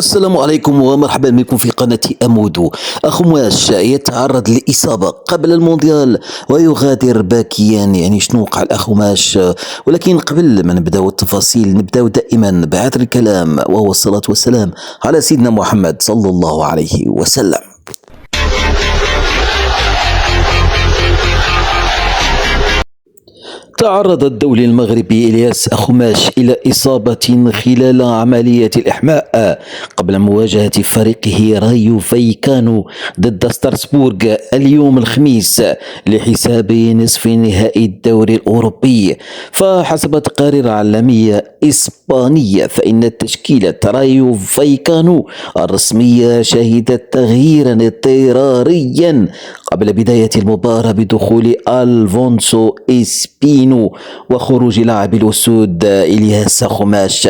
السلام عليكم ومرحبا بكم في قناة أمودو. أخو مواش يتعرض لإصابة قبل المونديال ويغادر باكيا، يعني شنو وقع الأخو ماش؟ ولكن قبل ما نبداو التفاصيل نبداو دائما بعطر الكلام، وهو الصلاة والسلام على سيدنا محمد صلى الله عليه وسلم. تعرض الدولي المغربي إلياس أخماش إلى إصابة خلال عملية الإحماء قبل مواجهة فريقه رايو فايكانو ضد ستراسبورغ اليوم الخميس لحساب نصف نهائي الدوري الأوروبي. فحسب تقارير عالمية إسبانية فإن تشكيلة رايو فايكانو الرسمية شهدت تغييرا اضطراريا قبل بداية المباراة بدخول ألفونسو إسبينو وخروج لاعب الأسود إلياس خماش.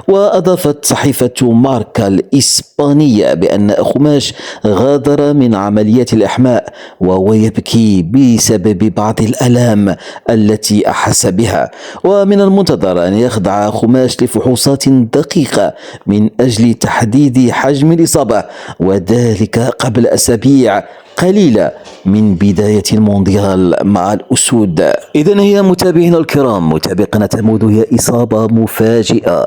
وأضافت صحيفة ماركا الإسبانية بأن خماش غادر من عملية الإحماء وهو يبكي بسبب بعض الآلام التي أحس بها، ومن المنتظر أن يخضع خماش لفحوصات دقيقة من أجل تحديد حجم الإصابة، وذلك قبل أسابيع قليلة من بداية المونديال مع الأسود. إذن هي متابعينا الكرام، متابعي قناة أمودو، هي إصابة مفاجئة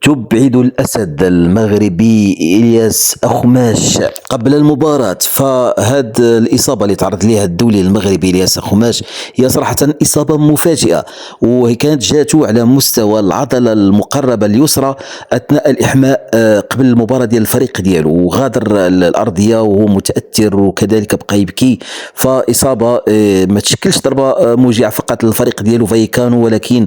تبعد الأسد المغربي إلياس أخماش قبل المباراة. فهذه الإصابة اللي تعرض لها الدولي المغربي إلياس أخماش هي صراحة إصابة مفاجئة، وهي كانت جاته على مستوى العضلة المقربة اليسرى أثناء الإحماء قبل المباراة ديال الفريق ديالو، وغادر الأرضية وهو متأثر وكذلك بقى يبكي. فإصابة ما تشكلش ضربة موجعة فقط للفريق ديالو فايكانو، ولكن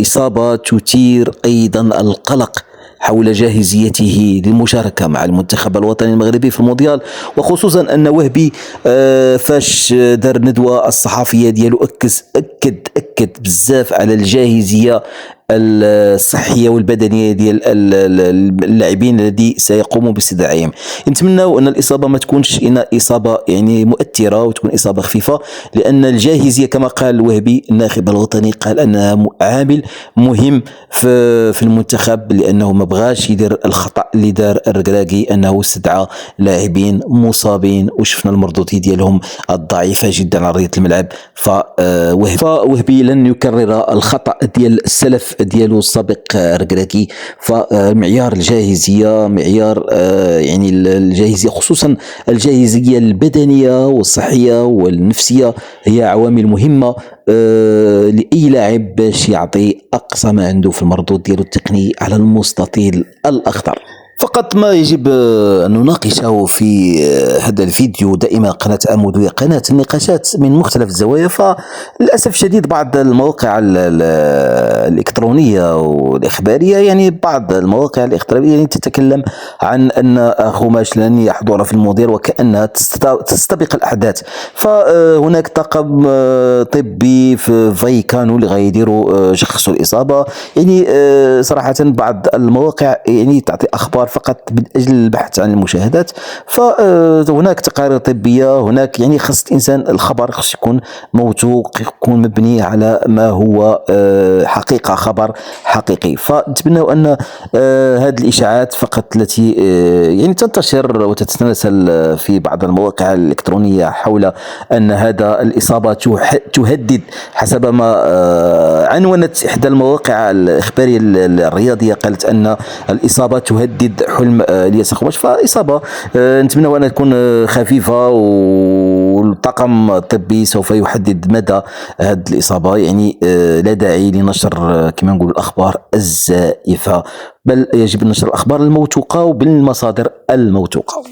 إصابة تثير أيضا القلق حول جاهزيته للمشاركة مع المنتخب الوطني المغربي في المونديال، وخصوصا أن وهبي فاش دار ندوة الصحفية ديالو أكد بزاف على الجاهزية الصحية والبدنية ديال اللاعبين الذي سيقوموا باستدعائهم. نتمنوا أن الإصابة ما تكونش إصابة يعني مؤثرة وتكون إصابة خفيفة، لأن الجاهزية كما قال وهبي الناخب الوطني قال أنها عامل مهم في المنتخب، لأنه ما بغاش يدير الخطأ اللي دار الركراكي أنه استدعى لاعبين مصابين وشفنا المردودية ديالهم الضعيفة جدا على أرضية الملعب. فوهبي لن يكرر الخطأ ديال السلف ديالو السابق ركراكي. فمعيار الجاهزية معيار يعني الجاهزية، خصوصا الجاهزية البدنية والصحية والنفسية، هي عوامل مهمة لأي لاعب باش يعطي أقصى ما عنده في المردود ديالو التقني على المستطيل الأخضر. فقط ما يجب أن نناقشه في هذا الفيديو، دائما قناة أمودو هي قناة النقاشات من مختلف الزوايا. فللأسف شديد بعض المواقع الإلكترونية والإخبارية، يعني بعض المواقع الإخبارية يعني تتكلم عن أن خماش لن يحضر في المونديال وكأنها تستبق الأحداث. فهناك طاقم طبي في فايكانو اللي غيديروا شخصوا الإصابة. يعني صراحة بعض المواقع يعني تعطي أخبار فقط من أجل البحث عن المشاهدات. فهناك تقارير طبية، هناك يعني خاص الإنسان الخبر خاص يكون موثوق، يكون مبني على ما هو حقيقة، خبر حقيقي. فنتمنى أن هذه الإشاعات فقط التي يعني تنتشر وتتناسل في بعض المواقع الإلكترونية حول أن هذا الإصابة تهدد، حسب ما عنونت إحدى المواقع الإخبارية الرياضية، قالت أن الإصابة تهدد حلم إلياس خماش. فإصابة نتمنى أن تكون خفيفة، والطاقم الطبي سوف يحدد مدى هذه الإصابة. يعني لا داعي لنشر كما نقول الأخبار الزائفة، بل يجب نشر الأخبار الموثوقة وبالمصادر الموثوقة.